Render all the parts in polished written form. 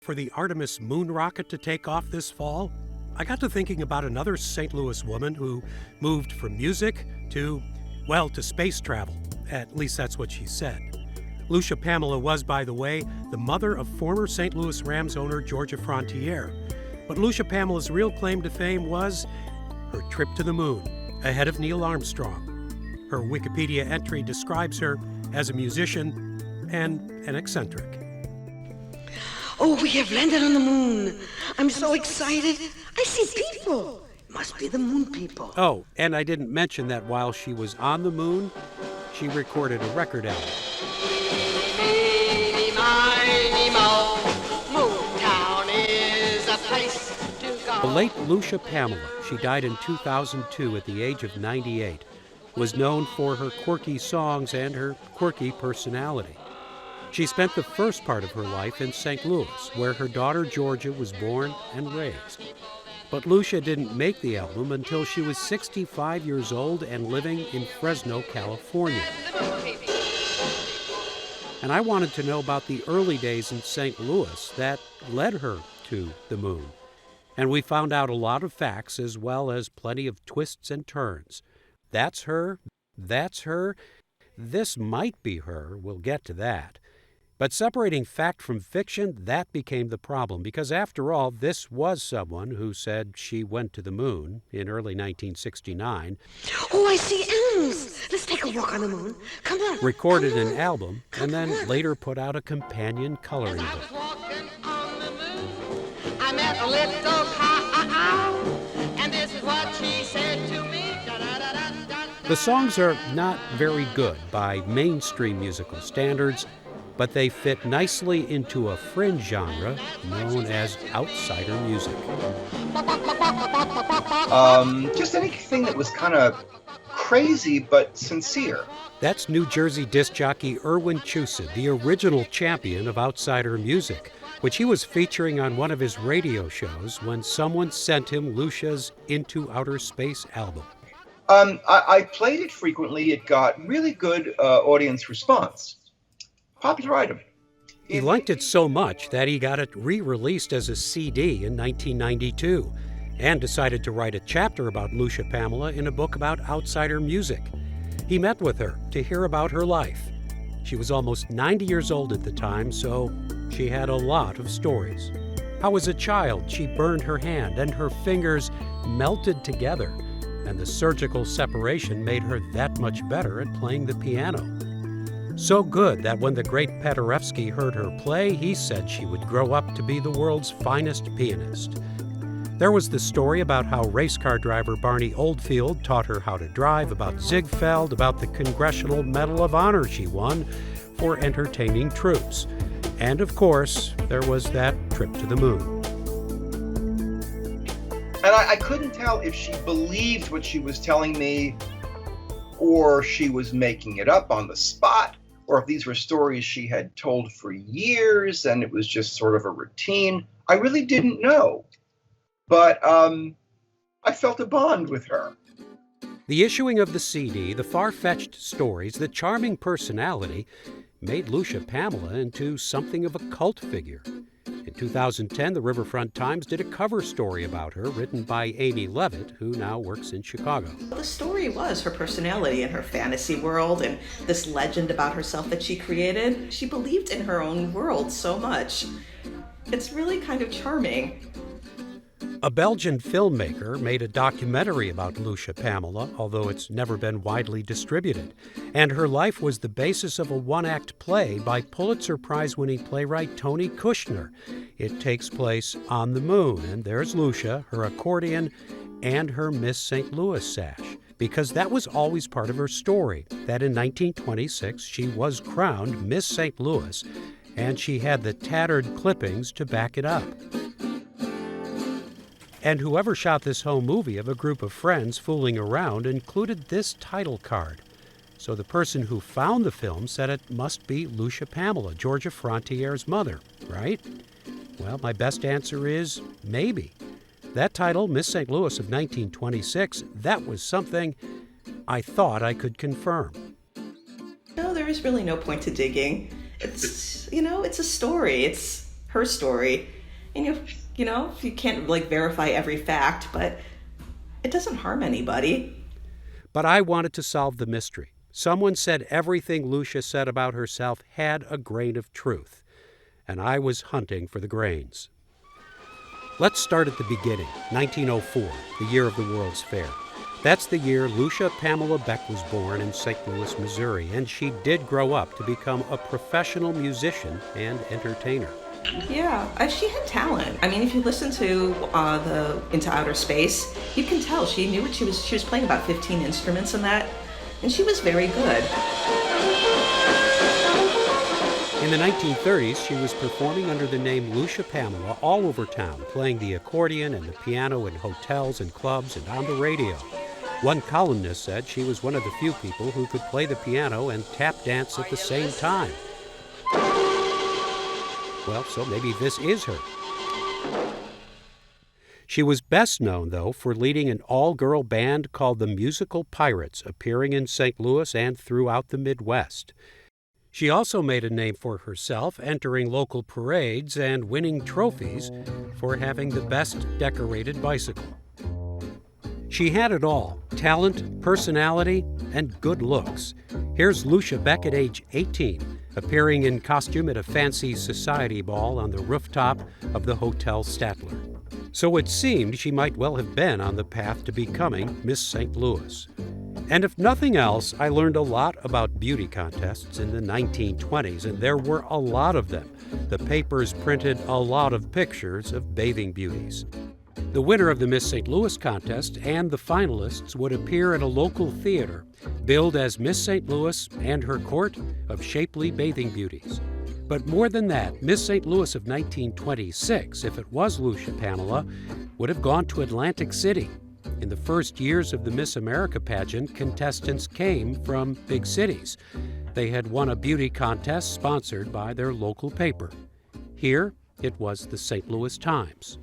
For the Artemis moon rocket to take off this fall, I got to thinking about another St. Louis woman who moved from music to space travel. At least that's what she said. Lucia Pamela was, by the way, the mother of former St. Louis Rams owner Georgia Frontiere. But Lucia Pamela's real claim to fame was her trip to the moon, ahead of Neil Armstrong. Her Wikipedia entry describes her as a musician and an eccentric. Oh, we have landed on the moon. I'm so excited. I see people. Must be the moon people. Oh, and I didn't mention that while she was on the moon, she recorded a record album. Eeny, miny, moe, Moontown is a place to go. The late Lucia Pamela, she died in 2002 at the age of 98, was known for her quirky songs and her quirky personality. She spent the first part of her life in St. Louis, where her daughter Georgia was born and raised. But Lucia didn't make the album until she was 65 years old and living in Fresno, California. And I wanted to know about the early days in St. Louis that led her to the moon. And we found out a lot of facts as well as plenty of twists and turns. That's her, this might be her, we'll get to that. But separating fact from fiction, that became the problem, because after all, this was someone who said she went to the moon in early 1969. Oh, I see animals. Let's take a walk on the moon. Come on. Recorded an album, and then later put out a companion coloring I book. was walking on the moon. I met a little cow, and this is what she said to me. The songs are not very good by mainstream musical standards, but they fit nicely into a fringe genre known as outsider music. Just anything that was kind of crazy but sincere. That's New Jersey disc jockey Erwin Chusid, the original champion of outsider music, which he was featuring on one of his radio shows when someone sent him Lucia's Into Outer Space album. I played it frequently. It got really good audience response. Popular item. He liked it so much that he got it re-released as a CD in 1992 and decided to write a chapter about Lucia Pamela in a book about outsider music. He met with her to hear about her life. She was almost 90 years old at the time, so she had a lot of stories. How as a child she burned her hand and her fingers melted together, and the surgical separation made her that much better at playing the piano. So good that when the great Paderewski heard her play, he said she would grow up to be the world's finest pianist. There was the story about how race car driver Barney Oldfield taught her how to drive, about Ziegfeld, about the Congressional Medal of Honor she won for entertaining troops. And of course, there was that trip to the moon. And I couldn't tell if she believed what she was telling me or she was making it up on the spot, or if these were stories she had told for years and it was just sort of a routine. I really didn't know. But I felt a bond with her. The issuing of the CD, the far-fetched stories, the charming personality made Lucia Pamela into something of a cult figure. In 2010, the Riverfront Times did a cover story about her, written by Amy Levitt, who now works in Chicago. The story was her personality and her fantasy world and this legend about herself that she created. She believed in her own world so much. It's really kind of charming. A Belgian filmmaker made a documentary about Lucia Pamela, although it's never been widely distributed. And her life was the basis of a one-act play by Pulitzer Prize-winning playwright Tony Kushner. It takes place on the moon, and there's Lucia, her accordion, and her Miss St. Louis sash, because that was always part of her story, that in 1926 she was crowned Miss St. Louis, and she had the tattered clippings to back it up. And whoever shot this home movie of a group of friends fooling around included this title card. So the person who found the film said it must be Lucia Pamela, Georgia Frontiere's mother, right? Well, my best answer is maybe. That title, Miss St. Louis of 1926, that was something I thought I could confirm. No, there is really no point to digging. It's a story. It's her story. And you can't like verify every fact, but it doesn't harm anybody. But I wanted to solve the mystery. Someone said everything Lucia said about herself had a grain of truth, and I was hunting for the grains. Let's start at the beginning, 1904, the year of the World's Fair. That's the year Lucia Pamela Beck was born in St. Louis, Missouri, and she did grow up to become a professional musician and entertainer. Yeah, she had talent. I mean, if you listen to the Into Outer Space, you can tell she knew what she was. She was playing about 15 instruments in that, and she was very good. In the 1930s, she was performing under the name Lucia Pamela all over town, playing the accordion and the piano in hotels and clubs and on the radio. One columnist said she was one of the few people who could play the piano and tap dance at the same time. Well, so maybe this is her. She was best known, though, for leading an all-girl band called the Musical Pirates, appearing in St. Louis and throughout the Midwest. She also made a name for herself, entering local parades and winning trophies for having the best decorated bicycle. She had it all: talent, personality, and good looks. Here's Lucia Beck at age 18, appearing in costume at a fancy society ball on the rooftop of the Hotel Statler. So it seemed she might well have been on the path to becoming Miss St. Louis. And if nothing else, I learned a lot about beauty contests in the 1920s, and there were a lot of them. The papers printed a lot of pictures of bathing beauties. The winner of the Miss St. Louis contest and the finalists would appear at a local theater, billed as Miss St. Louis and her court of shapely bathing beauties. But more than that, Miss St. Louis of 1926, if it was Lucia Pamela, would have gone to Atlantic City. In the first years of the Miss America pageant, contestants came from big cities. They had won a beauty contest sponsored by their local paper. Here, it was the St. Louis Times.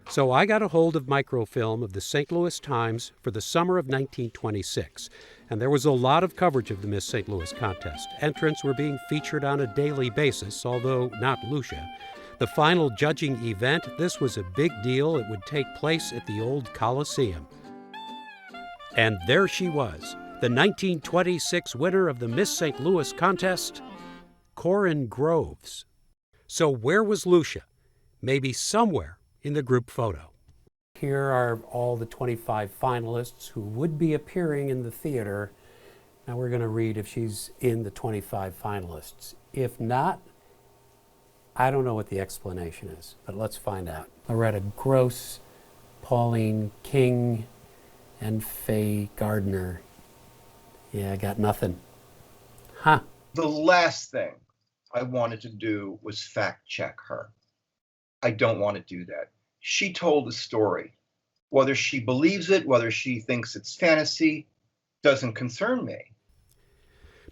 So I got a hold of microfilm of the St. Louis Times for the summer of 1926, and there was a lot of coverage of the Miss St. Louis contest. Entrants were being featured on a daily basis, although not Lucia. The final judging event, this was a big deal. It would take place at the old Coliseum. And there she was, the 1926 winner of the Miss St. Louis contest, Corinne Groves. So where was Lucia? Maybe somewhere in the group photo. Here are all the 25 finalists who would be appearing in the theater. Now we're going to read if she's in the 25 finalists. If not, I don't know what the explanation is, but let's find out. Loretta Gross, Pauline King, and Faye Gardner. Yeah, I got nothing. Huh. The last thing I wanted to do was fact check her. I don't want to do that. She told a story. Whether she believes it, whether she thinks it's fantasy, doesn't concern me.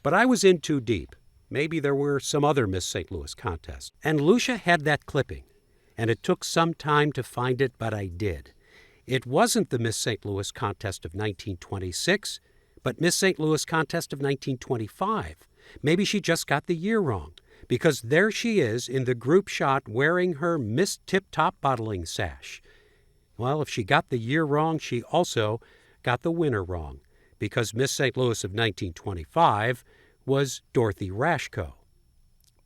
But I was in too deep. Maybe there were some other Miss St. Louis contests. And Lucia had that clipping. And it took some time to find it, but I did. It wasn't the Miss St. Louis contest of 1926, but Miss St. Louis contest of 1925. Maybe she just got the year wrong, because there she is in the group shot wearing her Miss Tip-Top bottling sash. Well, if she got the year wrong, she also got the winner wrong, because Miss St. Louis of 1925 was Dorothy Rashko.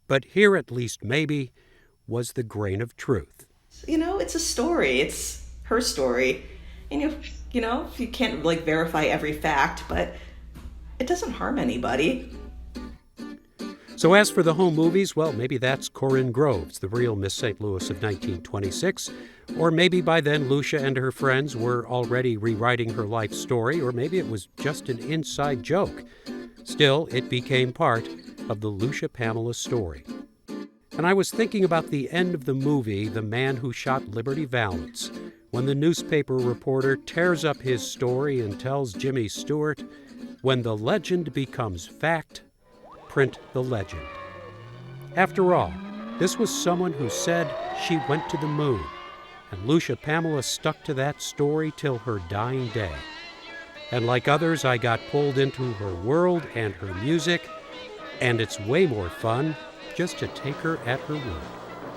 But here, at least maybe, was the grain of truth. It's a story. It's her story. And you can't like verify every fact, but it doesn't harm anybody. So as for the home movies, well, maybe that's Corinne Groves, the real Miss St. Louis of 1926. Or maybe by then Lucia and her friends were already rewriting her life story, or maybe it was just an inside joke. Still, it became part of the Lucia Pamela story. And I was thinking about the end of the movie, The Man Who Shot Liberty Valance, when the newspaper reporter tears up his story and tells Jimmy Stewart, "When the legend becomes fact, print the legend." After all, this was someone who said she went to the moon, and Lucia Pamela stuck to that story till her dying day. And like others, I got pulled into her world and her music, and it's way more fun just to take her at her word.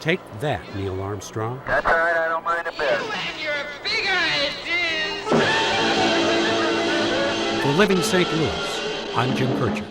Take that, Neil Armstrong. That's all right, I don't mind a bit. You and your big ideas. For Living St. Louis, I'm Jim Kircher.